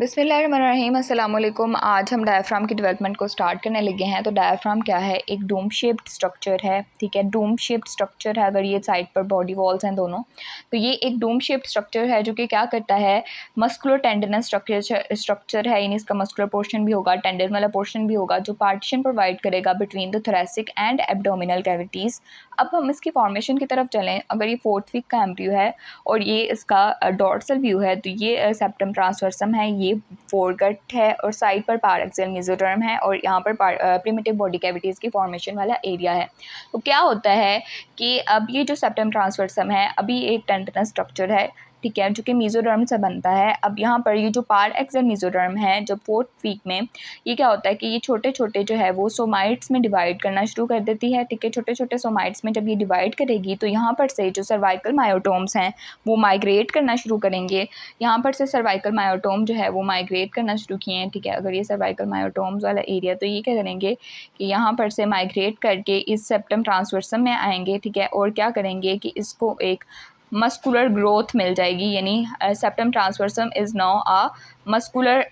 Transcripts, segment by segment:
बिस्मिल्लाहिर्रहमानिर्रहीम अस्सलाम वालेकुम। आज हम डायफ्राम की डेवलपमेंट को स्टार्ट करने लगे हैं। तो डायफ्राम क्या है? एक डोम शेप्ड स्ट्रक्चर है, ठीक है। डोम शेप्ड स्ट्रक्चर है, अगर ये साइड पर बॉडी वॉल्स हैं दोनों, तो ये एक डोम शेप्ड स्ट्रक्चर है जो कि क्या करता है, मस्कुलर टेंडनस स्ट्रक्चर है, यानी इसका मस्कुलर पोर्शन भी होगा, टेंडन वाला पोर्शन भी होगा, जो पार्टीशन प्रोवाइड करेगा between the thoracic and abdominal cavities. अब हम इसकी फॉर्मेशन की तरफ चलें। अगर ये 4th वीक का एम्ब्रियो है और ये इसका डॉर्सल व्यू है, तो ये सेप्टम ट्रांसवर्सम है, ये फोरगट है और साइड पर पारेक्सियल मेसोडर्म है और यहाँ पर प्रिमिटिव बॉडी कैविटीज़ की फॉर्मेशन वाला एरिया है। तो क्या होता है कि अब ये जो सेप्टम ट्रांसवर्सम है, अभी एक टेंडनस स्ट्रक्चर है, ठीक है, जो कि मेसोडर्म से बनता है। अब यहाँ पर ये जो पारेक्सियल मेसोडर्म है, जब 4th वीक में ये क्या होता है कि ये छोटे छोटे जो है वो सोमाइट्स में डिवाइड करना शुरू कर देती है, ठीक है। छोटे छोटे सोमाइट्स में जब ये डिवाइड करेगी तो यहाँ पर से जो सर्वाइकल मायोटोम्स हैं वो माइग्रेट करना शुरू करेंगे। यहाँ पर से सर्वाइकल मायोटोम जो है वो माइग्रेट करना शुरू किए हैं, ठीक है। अगर ये सर्वाइकल मायोटोम्स वाला एरिया, तो ये क्या करेंगे कि यहाँ पर से माइग्रेट करके इस सेप्टम ट्रांसवर्सम में आएंगे, ठीक है। और क्या करेंगे कि इसको एक मस्कुलर ग्रोथ मिल जाएगी, यानी septum transversum is now a muscular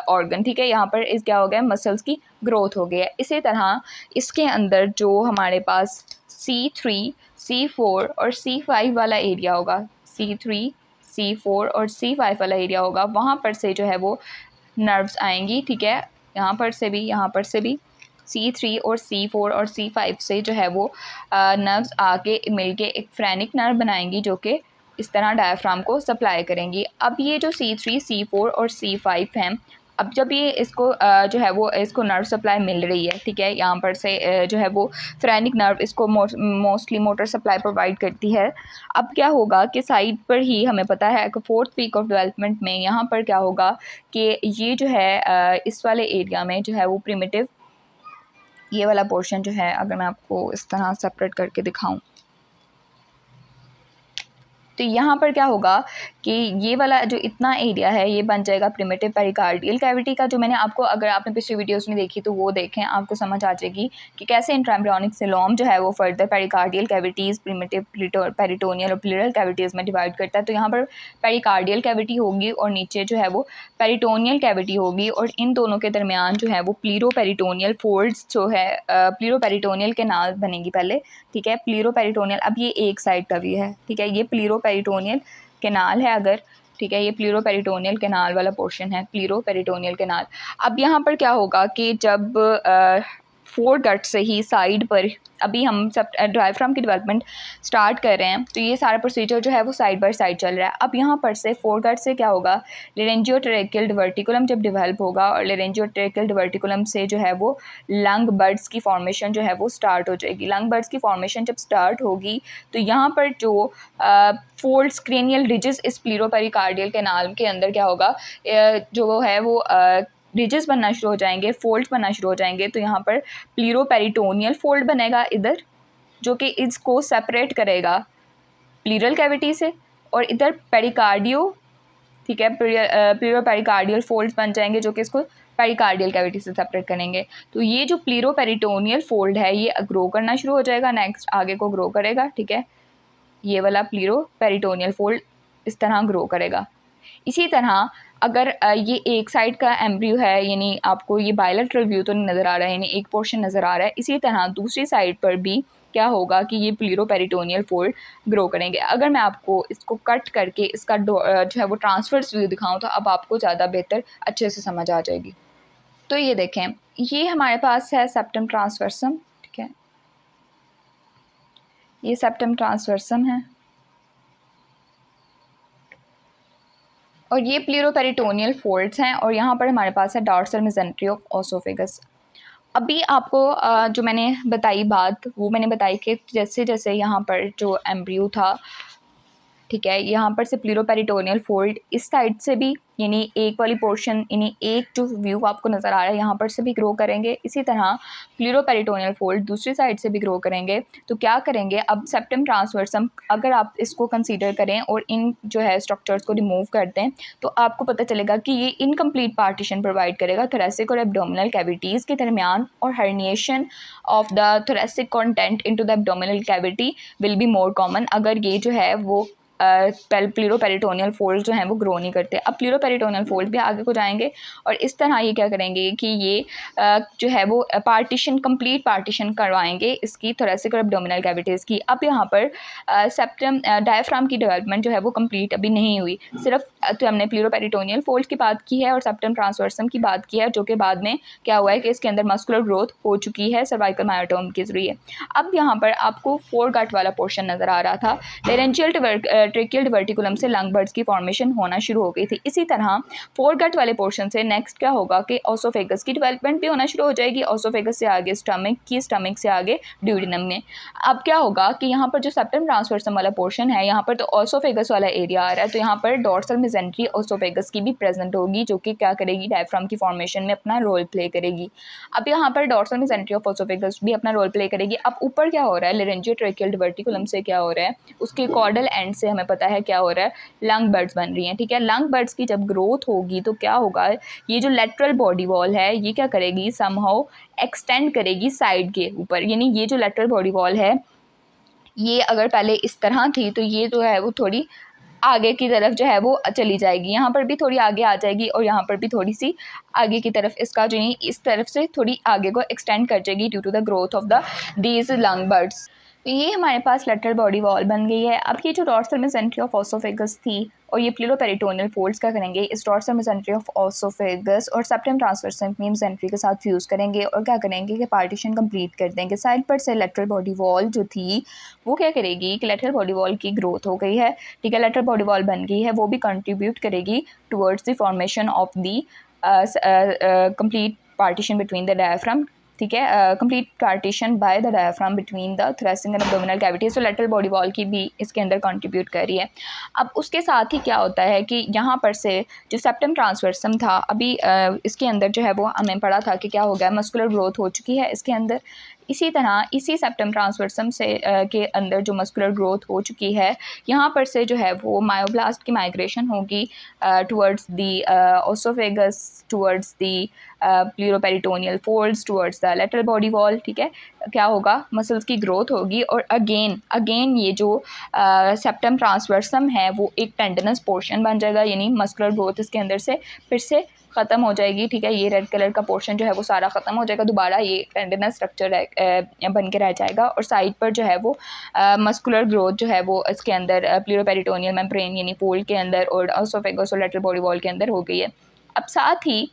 organ, ठीक है। यहाँ पर इस क्या हो गया, मसल्स की ग्रोथ हो गई है। इसी तरह इसके अंदर जो हमारे पास C3, C4 और C5 वाला एरिया होगा, C3, C4 और C5 वाला एरिया होगा, वहाँ पर से जो है वो नर्व्स आएंगी, ठीक है। यहाँ पर से भी, यहाँ पर से भी C3 और C4 और C5 से जो है वो नर्व्स आके मिलके एक फ्रेनिक नर्व बनाएंगी, जो कि इस तरह डायफ्राम को सप्लाई करेंगी। अब ये जो C3, C4 और C5 हैं, अब जब ये इसको जो है वो इसको नर्व सप्लाई मिल रही है, ठीक है, यहाँ पर से जो है वो फ्रेनिक नर्व इसको मोस्टली मोटर सप्लाई प्रोवाइड करती है। अब क्या होगा कि साइड पर ही हमें पता है कि 4th वीक ऑफ डेवलपमेंट में यहाँ पर क्या होगा कि ये जो है इस वाले एरिया में जो है वो प्रिमिटिव, ये वाला पोर्शन जो है, अगर मैं आपको इस तरह सेपरेट करके दिखाऊं, तो यहाँ पर क्या होगा कि ये वाला जो इतना एरिया है ये बन जाएगा प्रिमिटिव पेरिकार्डियल कैविटी का। जो मैंने आपको, अगर आपने पिछली वीडियोस में देखी तो वो देखें, आपको समझ आ जाएगी कि कैसे इंट्राएम्ब्रियोनिक सिलोम जो है वो further pericardial cavities, primitive peritoneal और प्लूरल कैविटीज़ में डिवाइड करता है। तो यहाँ पर पेरिकार्डियल कैविटी होगी और नीचे जो है वो पेरिटोनियल कैविटी होगी, और इन दोनों के दरमियान जो है वो प्लीरोपेरिटोनियल फोल्ड्स जो है, प्लीरोपेरिटोनियल कैनाल बनेगी पहले, ठीक है। प्लीरोपेरिटोनियल, अब ये एक साइड का व्यू है, ठीक है, ये प्लीरोपेरिटोनियल कैनाल है अगर, ठीक है, ये प्लीरोपेरिटोनियल कैनाल वाला पोर्शन है, प्लीरोपेरिटोनियल कैनाल। अब यहाँ पर क्या होगा कि जब फोरगट से ही साइड पर, अभी हम सब डायफ्राम की डेवलपमेंट स्टार्ट कर रहे हैं, तो ये सारा प्रोसीजर जो है वो साइड बाय साइड चल रहा है। अब यहाँ पर से फोरगट से क्या होगा, लेरेंजियोट्रेकियल डिवर्टिकुलम जब डेवलप होगा, और लेरेंजियोट्रेकियल डिवर्टिकुलम से जो है वो लंग बड्स की फॉर्मेशन जो है वो स्टार्ट हो जाएगी। लंग बड्स की फॉर्मेशन जब स्टार्ट होगी तो यहाँ पर जो फोल्ड्स, क्रेनियल रिजेस इस प्लीरोपेरिकार्डियल कैनाल के अंदर क्या होगा, जो है वो रिजेस बनना शुरू हो जाएंगे, फोल्ड्स बनना शुरू हो जाएंगे। तो यहाँ पर प्लीरोपेरिटोनियल फोल्ड बनेगा इधर, जो कि इसको सेपरेट करेगा प्लीरल कैविटी से, और इधर पेरिकार्डियो, ठीक है, प्लीरोपेरिकार्डियल फोल्ड्स बन जाएंगे जो कि इसको पेरिकार्डियल कैविटी से सेपरेट करेंगे। तो ये जो प्लीरोपेरिटोनियल फोल्ड है ये ग्रो करना शुरू हो जाएगा, नेक्स्ट आगे को ग्रो करेगा, ठीक है। ये वाला प्लीरोपेरिटोनियल फोल्ड इस तरह ग्रो करेगा। इसी तरह अगर ये एक साइड का एम्ब्रियो है, यानी आपको ये बायलैटरल व्यू तो नहीं नज़र आ रहा है, यानी एक पोर्शन नज़र आ रहा है, इसी तरह दूसरी साइड पर भी क्या होगा कि ये प्लीरोपेरिटोनियल फोल्ड ग्रो करेंगे। अगर मैं आपको इसको कट करके इसका जो है वो ट्रांसफर्स व्यू दिखाऊं तो अब आपको ज़्यादा बेहतर अच्छे से समझ आ जाएगी। तो ये देखें, ये हमारे पास है सेप्टम ट्रांसवर्सम, ठीक है, ये सेप्टम ट्रांसवर्सम है और ये प्लीरोपेरिटोनियल फोल्ड्स हैं, और यहाँ पर हमारे पास है डॉर्सल मेसेंट्री ऑफ ओसोफेगस। अभी आपको जो मैंने बताई बात, वो मैंने बताई कि जैसे जैसे यहाँ पर जो एम्ब्रियो था, ठीक है, यहाँ पर से प्लीरोपेरिटोनियल फोल्ड इस साइड से भी, यानी एक वाली पोर्शन, यानी एक जो व्यू आपको नज़र आ रहा है यहाँ पर से भी ग्रो करेंगे। इसी तरह प्लीरोपेरिटोनियल फोल्ड दूसरी साइड से भी ग्रो करेंगे। तो क्या करेंगे, अब सेप्टम ट्रांसवर्सम अगर आप इसको कंसीडर करें और इन जो है स्ट्रक्चर्स को रिमूव कर दें, तो आपको पता चलेगा कि ये इनकम्प्लीट पार्टीशन प्रोवाइड करेगा थोरेसिक और एब्डोमिनल कैविटीज़ के दरमियान, और herniation of the thoracic content into the abdominal cavity will be more common अगर ये जो है वो प्लूरोपेरिटोनियल फोल्ड जो हैं वो ग्रो नहीं करते। अब प्लूरोपेरिटोनियल फोल्ड भी आगे को जाएंगे और इस तरह ये क्या करेंगे कि ये जो है वो कंप्लीट पार्टीशन करवाएंगे इसकी थोरेसिक और एब्डोमिनल कैविटीज़ की। अब यहाँ पर सेप्टम डायफ्राम की डेवलपमेंट जो है वो कंप्लीट अभी नहीं हुई, सिर्फ तो हमने प्लूरोपेरिटोनियल फोल्ड की बात की है और सेप्टम ट्रांसवर्सम की बात की है, जो कि बाद में क्या हुआ है कि इसके अंदर मस्कुलर ग्रोथ हो चुकी है सर्वाइकल मायोटोम के जरिए। अब यहाँ पर आपको फोर गट वाला पोर्शन नज़र आ रहा था, लेरेंजियल ट्रेकियल डिवर्टिकुलम से लंग बर्ड्स की फॉर्मेशन होना शुरू हो गई थी। इसी तरह फोर गट वाले पोर्शन से नेक्स्ट क्या होगा कि ओसोफेगस की डेवलपमेंट भी होना शुरू हो जाएगी, ओसोफेगस से आगे स्टमक की, स्टमक से आगे ड्यूडेनम में। अब क्या होगा कि यहाँ पर जो सेप्टम ट्रांसवर्सम वाला पोर्शन है, यहाँ पर तो ओसोफेगस वाला एरिया आ रहा है, तो यहाँ पर डोर्सल मेसेंट्री ओसोफेगस की भी प्रेजेंट होगी, जो कि क्या करेगी, डायफ्राम की फॉर्मेशन में अपना रोल प्ले करेगी। अब यहाँ पर डोर्सल मेसेंट्री ऑफ ओसोफेगस भी अपना रोल प्ले करेगी। अब ऊपर क्या हो रहा है, लेरेंजियो ट्रेकियल डिवर्टिकुलम से क्या हो रहा है, उसके कॉर्डल एंड से हमें पता है क्या हो रहा है, लंग बर्ड्स बन रही हैं। ठीक है, लंग बर्ड्स की जब ग्रोथ होगी तो क्या होगा, ये जो लेटरल बॉडी वॉल है ये क्या करेगी, समहाउ एक्सटेंड करेगी साइड के ऊपर। यानी ये जो लेटरल बॉडी वॉल है ये अगर पहले इस तरह थी तो ये जो है वो थोड़ी आगे की तरफ जो है वो चली जाएगी, यहाँ पर भी थोड़ी आगे आ जाएगी और यहाँ पर भी थोड़ी सी आगे की तरफ इसका जो नहीं इस तरफ से थोड़ी आगे को एक्सटेंड कर जाएगी due to the growth of the these lung buds. तो ये हमारे पास लेटरल बॉडी वॉल बन गई है। अब ये जो डोर्सल मेसेंट्री ऑफ ओसोफेगस थी और ये प्लूरोपेरिटोनियल फोल्ड्स क्या करेंगे, इस डोर्सल मेसेंट्री ऑफ ओसोफेगस और सेप्टम ट्रांसवर्सम मेसेंट्री के साथ फ्यूज़ करेंगे और क्या करेंगे कि पार्टीशन कंप्लीट कर देंगे। साइड पर से लेटरल बॉडी वॉल जो थी वो क्या करेगी कि लेटरल बॉडी वॉल की ग्रोथ हो गई है। ठीक है, लेटरल बॉडी वॉल बन गई है, वो भी कंट्रीब्यूट करेगी towards the formation of the complete partition between the diaphragm. ठीक है, complete partition by the diaphragm between the thoracic and abdominal cavities. तो लेटरल बॉडी वॉल की भी इसके अंदर कंट्रीब्यूट कर रही है। अब उसके साथ ही क्या होता है कि यहाँ पर से जो सेप्टम ट्रांसवर्सम था अभी इसके अंदर जो है वो हमें पढ़ा था कि क्या हो गया, मस्कुलर ग्रोथ हो चुकी है इसके अंदर। इसी तरह इसी सेप्टम ट्रांसवर्सम से के अंदर जो मस्कुलर ग्रोथ हो चुकी है, यहाँ पर से जो है वो मायोब्लास्ट की माइग्रेशन होगी towards the oesophagus, towards the pleuroperitoneal folds, towards the lateral body wall. ठीक है, क्या होगा, मसल्स की ग्रोथ होगी और अगेन ये जो सेप्टम ट्रांसवर्सम है वो एक टेंडनस पोर्शन बन जाएगा, यानी मस्कुलर ग्रोथ इसके अंदर से फिर से ख़त्म हो जाएगी। ठीक है, ये रेड कलर का पोर्शन जो है वो सारा ख़त्म हो जाएगा, दोबारा ये टेंडनस स्ट्रक्चर बन के रह जाएगा और साइड पर जो है वो मस्कुलर ग्रोथ जो है वो इसके अंदर प्लूरोपेरिटोनियल मेम्ब्रेन यानी फोल्ड के अंदर और ओसोफेगस और लेटरल बॉडी वॉल के अंदर हो गई है। अब साथ ही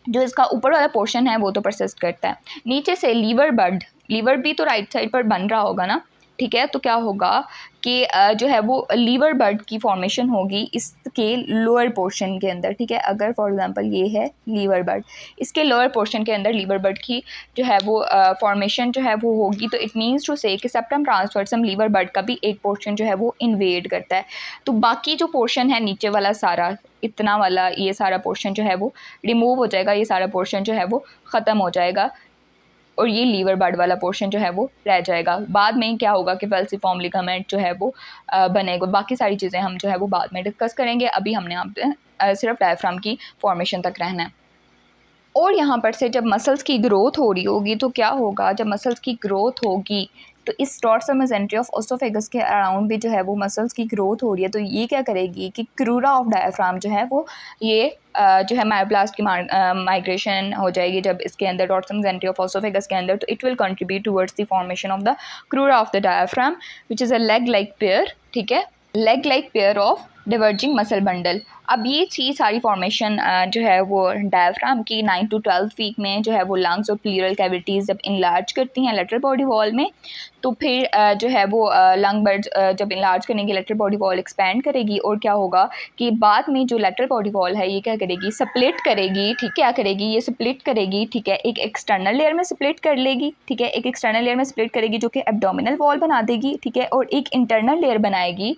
जो इसका ऊपर वाला पोर्शन है वो तो परसिस्ट करता है, नीचे से लीवर भी तो राइट साइड पर बन रहा होगा ना। ठीक है, तो क्या होगा कि जो है वो लीवर बर्ड की फॉर्मेशन होगी इसके लोअर पोर्शन के अंदर। ठीक है, अगर फॉर एग्जांपल ये है लीवर बर्ड, इसके लोअर पोर्शन के अंदर लीवर बर्ड की जो है वो फॉर्मेशन जो है वो होगी, तो इट मीन्स टू से कि सेप्टम ट्रांसवर्सम लीवर बर्ड का भी एक पोर्शन जो है वो इन्वेड करता है। तो बाकी जो पोर्शन है नीचे वाला सारा इतना वाला ये सारा पोर्शन जो है वो रिमूव हो जाएगा, ये सारा पोर्शन जो है वो ख़त्म हो जाएगा और ये लीवर बर्ड वाला पोर्शन जो है वो रह जाएगा। बाद में क्या होगा कि फेल्सिफॉर्म लिगामेंट जो है वो बनेगा। बाकी सारी चीज़ें हम जो है वो बाद में डिस्कस करेंगे, अभी हमने आप सिर्फ डायफ्राम की फॉर्मेशन तक रहना है। और यहाँ पर से जब मसल्स की ग्रोथ हो रही होगी तो क्या होगा, जब मसल्स की ग्रोथ होगी तो इस डोर्सल मेसेंट्री ऑफ ओसोफेगस के अराउंड भी जो है वो मसल्स की ग्रोथ हो रही है, तो ये क्या करेगी कि क्रूरा ऑफ डायफ्राम जो है वो ये जो है मायोब्लास्ट की माइग्रेशन हो जाएगी जब इसके अंदर डोर्सल मेसेंट्री ऑफ ओसोफेगस के अंदर, तो it will contribute towards the formation of the crura of the diaphragm which is a leg like pair. ठीक है, leg like pair of diverging muscle bundle. अब ये चीज़ सारी फॉर्मेशन जो है वो डायफ्राम की 9 to 12 वीक में जो है वो लंग्स और प्लूरल कैविटीज़ जब इनलार्ज करती हैं लेटरल बॉडी वॉल में, तो फिर जो है वो लंग बर्ड्स जब इनलार्ज करेंगे लेटरल बॉडी वॉल एक्सपैंड करेगी और क्या होगा कि बाद में जो लेटरल बॉडी वॉल है ये क्या करेगी, स्प्लिट करेगी। ठीक है, क्या करेगी, ये स्प्लिट करेगी। ठीक है, एक एक्सटर्नल लेयर में स्प्लिट कर लेगी। ठीक है, एक एक्सटर्नल लेयर में स्प्लिट करेगी जो कि एब्डोमिनल वॉल बना देगी। ठीक है, और एक इंटरनल लेयर बनाएगी।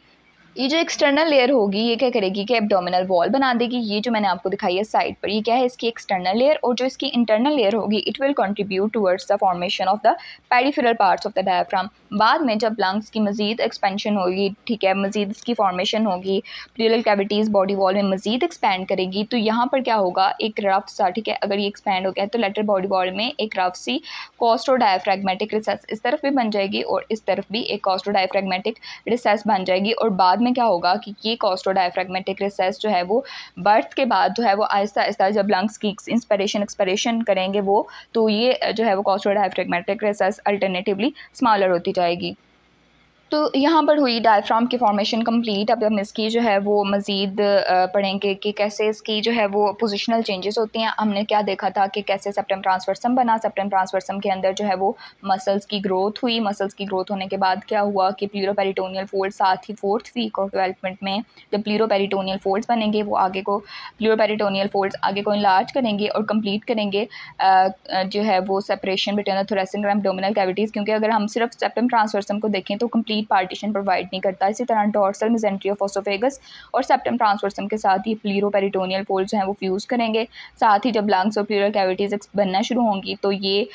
ये जो एक्सटर्नल लेयर होगी ये क्या करेगी कि एब्डोमिनल वॉल बना देगी। ये जो मैंने आपको दिखाई है साइड पर, ये क्या है, इसकी एक्सटर्नल लेयर, और जो इसकी इंटरनल लेयर होगी it will contribute towards the formation of the peripheral parts of the diaphragm. बाद में जब लंग्स की मज़ीद एक्सपेंशन होगी, ठीक है, मज़ीद इसकी फॉर्मेशन होगी, प्लूरल कैविटीज़ बॉडी वॉल में मज़ीद एक्सपैंड करेगी, तो यहाँ पर क्या होगा, एक रफ सा, ठीक है, अगर ये एक्सपैंड हो गया तो लेटरल बॉडी वॉल में एक रफ सी कॉस्टोडायफ्रैग्मेटिक रिसेस इस तरफ भी बन जाएगी और इस तरफ भी एक कॉस्टोडायफ्रैग्मेटिक रिसेस बन जाएगी, और बाद में क्या होगा कि ये कॉस्टोडायफ्रैग्मेटिक रिसेस जो है वो बर्थ के बाद जो है वो आहिस्ता आहिस्ता जब लंग्स की इंस्पिरेशन एक्सपिरेशन करेंगे वो, तो ये जो है वो कॉस्टोडायफ्रैग्मेटिक रिसेस अल्टरनेटिवली स्मॉलर होती जाएगी। तो यहाँ पर हुई डायफ्राम की फॉर्मेशन कंप्लीट। अब हम इसकी जो है वो मज़ीद पढ़ेंगे कि कैसे इसकी जो है वो पोजिशनल चेंजेस होती हैं। हमने क्या देखा था कि कैसे सेप्टम ट्रांसवर्सम बना, सेप्टम ट्रांसवर्सम के अंदर जो है वो मसल्स की ग्रोथ हुई। मसल्स की ग्रोथ होने के बाद क्या हुआ कि प्लूरोपेरिटोनियल फोल्ड, साथ ही 4th वीक ऑफ डेवलपमेंट में जब प्लूरोपेरिटोनियल फोल्ड्स बनेंगे वो आगे को प्लूरोपेरिटोनियल फोल्ड्स आगे को इनलार्ज करेंगे और कंप्लीट करेंगे जो है वो सेपरेशन बिटवीन द थोरेसिक और एब्डोमिनल कैविटीज़। क्योंकि अगर हम सिर्फ सेप्टम ट्रांसवर्सम को देखें तो कंप्लीट पार्टीशन प्रोवाइड नहीं करता। इसी तरह डोर्सल मेसेंट्री ऑफ ओसोफेगस और सेप्टम ट्रांसवर्सम के साथ ही प्लूरोपेरिटोनियल फोल्ड्स हैं वो फ्यूज़ करेंगे। साथ ही जब लंग्स और प्लूरल कैविटीज़ बनना शुरू होंगी तो ये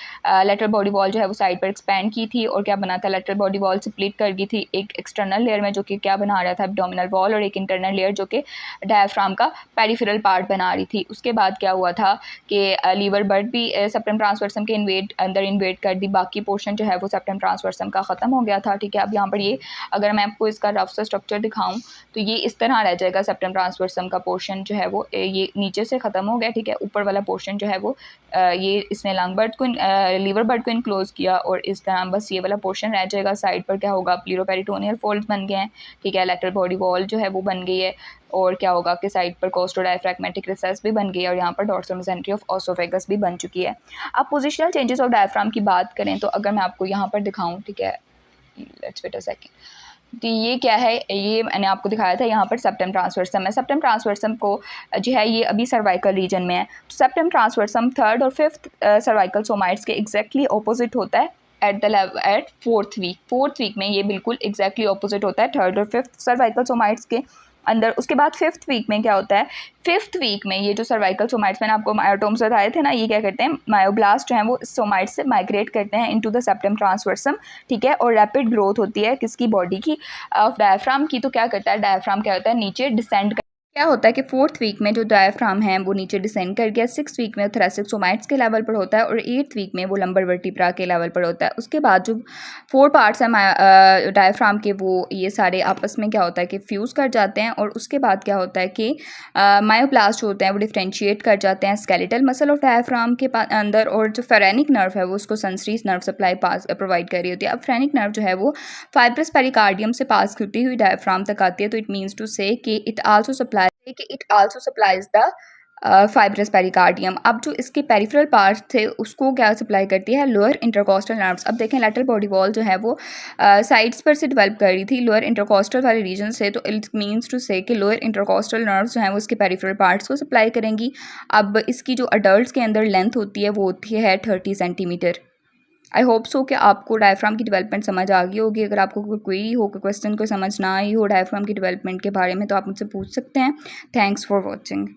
लेटरल बॉडी वॉल जो है वो साइड पर एक्सपैंड की थी और क्या बना था, लेटरल बॉडी वॉल स्प्लिट कर गई थी एक एक्सटर्नल लेयर में जो कि क्या बना रहा था, एब्डोमिनल वॉल, और एक इंटरनल लेयर जो कि डायफ्राम का पेरिफेरल पार्ट बना रही थी। उसके बाद क्या हुआ था कि लीवर बर्ड भी सेप्टम ट्रांसवर्सम के अंदर इन्वेट कर दी। बाकी पोर्शन जो है वो सेप्टम ट्रांसवर्सम का ख़त्म हो गया था। ठीक है, अब यहाँ पर ये अगर मैं आपको इसका रफ सा स्ट्रक्चर दिखाऊं तो ये इस तरह रह जाएगा। सेप्टम ट्रांसवर्सम का पोर्शन जो है वो ये नीचे से ख़त्म हो गया। ठीक है, ऊपर वाला पोर्शन जो है वो ये इसने लंग बर्ड को लीवर बर्ड को इनक्लोज किया और इस तरह बस ये वाला पोर्शन रह जाएगा। साइड पर क्या होगा, प्लूरोपेरिटोनियल फोल्ड्स बन गए हैं। ठीक है, लेटरल बॉडी वॉल जो है वो बन गई है और क्या होगा कि साइड पर कोस्टोडायफ्रैग्मेटिक रिसेस भी बन गई है और यहाँ पर डॉर्सल मेसेंट्री ऑफ ओसोफेगस भी बन चुकी है। अब पोजिशनल चेंजेस ऑफ डायफ्राम की बात करें तो अगर मैं आपको यहाँ पर दिखाऊँ, ठीक है, लेट्स वेट अ सेकंड, तो ये क्या है, ये मैंने आपको दिखाया था यहाँ पर सेप्टम ट्रांसवर्सम है। सेप्टम ट्रांसवर्सम को जो है ये अभी सर्वाइकल रीजन में है। तो सेप्टम ट्रांसवर्सम 3rd और 5th सर्वाइकल सोमाइट्स के एग्जैक्टली ऑपोजिट होता है एट 4th वीक में ये बिल्कुल एग्जैक्टली ऑपोजिट होता है 3rd और 5th सर्वाइकल सोमाइट्स के अंदर। उसके बाद 5th वीक में क्या होता है, 5th वीक में ये जो सर्वाइकल सोमाइट्स मैंने आपको मायोटोम्स बताए थे ना, ये क्या करते हैं, मायोब्लास्ट जो हैं वो सोमाइट्स से माइग्रेट करते हैं इनटू द सेप्टम ट्रांसवर्सम। ठीक है, और रैपिड ग्रोथ होती है किसकी, बॉडी की, ऑफ डायफ्राम की। तो क्या करता है डायफ्राम, क्या होता है नीचे डिसेंड, क्या होता है कि 4th वीक में जो डायफ्राम है वो नीचे डिसेंड कर गया। 6th वीक में थोरेसिक सोमाइट्स के लेवल पर होता है और 8th वीक में वो लंबर वर्टिब्रा के लेवल पर होता है। उसके बाद जो 4 पार्ट्स हैं डायफ्राम के वो ये सारे आपस में क्या होता है कि फ्यूज़ कर जाते हैं और उसके बाद क्या होता है कि मायोब्लास्ट होते हैं वो डिफ्रेंशिएट कर जाते हैं स्केलेटल मसल ऑफ डायफ्राम के अंदर, और जो फेरेनिक नर्व है वो उसको सेंसरी नर्व सप्लाई पास प्रोवाइड कर रही होती है। अब फेरेनिक नर्व जो है वो फाइब्रस पेरिकार्डियम से पास होती हुई डायफ्राम तक आती है। तो इट मीन्स टू से कि it also supplies the fibrous pericardium. अब जो इसके पेरिफेरल पार्ट्स थे उसको क्या सप्लाई करती है, लोअर इंटरकोस्टल नर्व्स। अब देखें लेटरल बॉडी वॉल जो है वो साइड्स पर से डेवलप कर रही थी लोअर इंटरकोस्टल वाले रीजन से। तो इट मीन्स टू से कि लोअर इंटरकोस्टल नर्व्स जो हैं वो इसके पेरिफेरल पार्ट्स को सप्लाई करेंगी। अब इसकी जो अडल्ट के अंदर लेंथ होती है वो होती है 30 सेंटीमीटर। आई होप सो कि आपको डायफ्राम की डेवलपमेंट समझ आ गई होगी। अगर आपको कोई क्वेरी हो, कोई क्वेश्चन को समझ ना आई हो डायफ्राम की डेवलपमेंट के बारे में तो आप मुझसे पूछ सकते हैं। Thanks for watching.